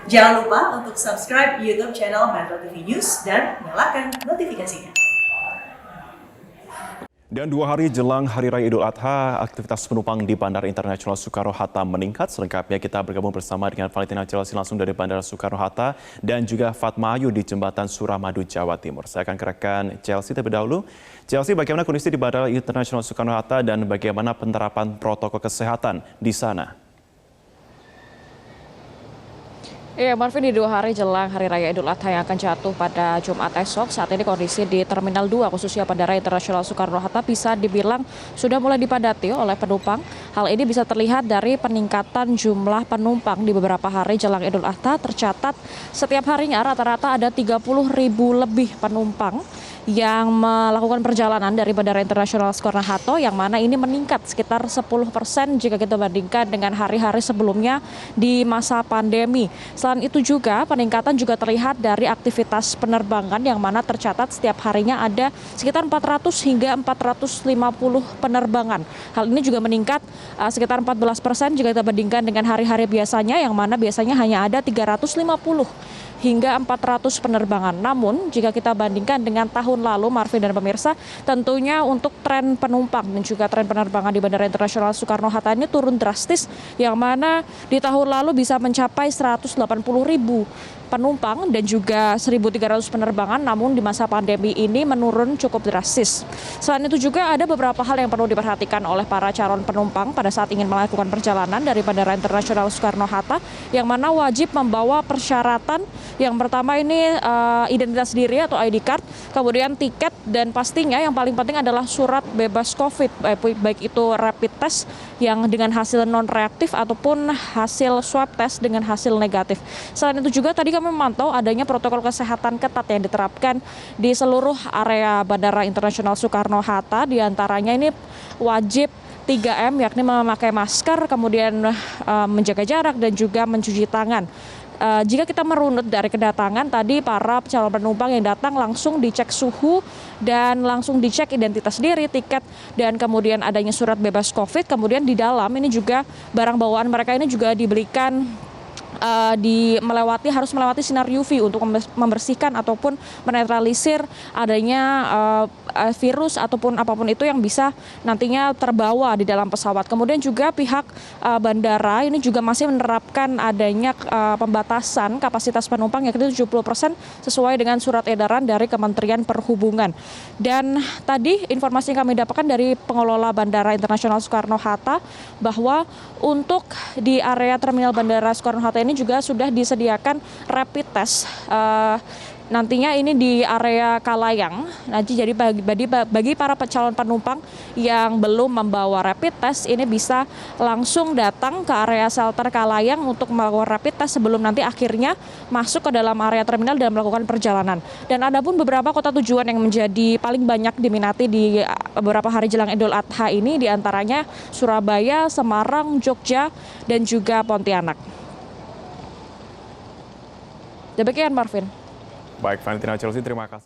Jangan lupa untuk subscribe YouTube channel Metro TV News dan nyalakan notifikasinya. Dan 2 hari jelang Hari Raya Idul Adha, aktivitas penumpang di Bandara Internasional Soekarno-Hatta meningkat. Selengkapnya kita bergabung bersama dengan Valentina Chelsea langsung dari Bandara Soekarno-Hatta dan juga Fatma Ayu di Jembatan Suramadu, Jawa Timur. Saya akan kerahkan Chelsea terlebih dahulu. Chelsea, bagaimana kondisi di Bandara Internasional Soekarno-Hatta dan bagaimana penerapan protokol kesehatan di sana? Iya, Marvin, di 2 hari jelang Hari Raya Idul Adha yang akan jatuh pada Jumat esok, saat ini kondisi di Terminal 2 khususnya Bandara Internasional Soekarno-Hatta bisa dibilang sudah mulai dipadati oleh penumpang. Hal ini bisa terlihat dari peningkatan jumlah penumpang di beberapa hari jelang Idul Adha. Tercatat setiap harinya rata-rata ada 30.000 lebih penumpang yang melakukan perjalanan dari Bandara Internasional Soekarno-Hatta, yang mana ini meningkat sekitar 10% jika kita bandingkan dengan hari-hari sebelumnya di masa pandemi. Selain itu juga peningkatan juga terlihat dari aktivitas penerbangan, yang mana tercatat setiap harinya ada sekitar 400 hingga 450 penerbangan. Hal ini juga meningkat sekitar 14% jika kita bandingkan dengan hari-hari biasanya, yang mana biasanya hanya ada 350 hingga 400 penerbangan. Namun jika kita bandingkan dengan tahun lalu, Marvin dan pemirsa, tentunya untuk tren penumpang dan juga tren penerbangan di Bandara Internasional Soekarno-Hatta ini turun drastis, yang mana di tahun lalu bisa mencapai 180.000 penumpang dan juga 1.300 penerbangan, namun di masa pandemi ini menurun cukup drastis. Selain itu juga ada beberapa hal yang perlu diperhatikan oleh para calon penumpang pada saat ingin melakukan perjalanan dari Bandara Internasional Soekarno-Hatta, yang mana wajib membawa persyaratan. Yang pertama ini identitas diri atau ID card, kemudian tiket, dan pastinya yang paling penting adalah surat bebas COVID, baik itu rapid test yang dengan hasil non-reaktif ataupun hasil swab test dengan hasil negatif. Selain itu juga tadi kami memantau adanya protokol kesehatan ketat yang diterapkan di seluruh area Bandara Internasional Soekarno-Hatta. Di antaranya ini wajib 3M, yakni memakai masker, kemudian menjaga jarak dan juga mencuci tangan. Jika kita merunut dari kedatangan tadi, para calon penumpang yang datang langsung dicek suhu dan langsung dicek identitas diri, tiket, dan kemudian adanya surat bebas COVID. Kemudian di dalam ini juga barang bawaan mereka ini juga dibelikan harus melewati sinar UV untuk membersihkan ataupun menetralisir adanya virus ataupun apapun itu yang bisa nantinya terbawa di dalam pesawat. Kemudian juga pihak bandara ini juga masih menerapkan adanya pembatasan kapasitas penumpang yakni 70% sesuai dengan surat edaran dari Kementerian Perhubungan. Dan tadi informasi yang kami dapatkan dari pengelola Bandara Internasional Soekarno-Hatta bahwa untuk di area terminal Bandara Soekarno-Hatta ini juga sudah disediakan rapid test. Nantinya ini di area Kalayang. Nanti jadi bagi para calon penumpang yang belum membawa rapid test ini bisa langsung datang ke area shelter Kalayang untuk melakukan rapid test sebelum nanti akhirnya masuk ke dalam area terminal dan melakukan perjalanan. Dan ada pun beberapa kota tujuan yang menjadi paling banyak diminati di beberapa hari jelang Idul Adha ini, diantaranya Surabaya, Semarang, Jogja, dan juga Pontianak. Demikian, Marvin. Baik, Valentina Chelsea, terima kasih.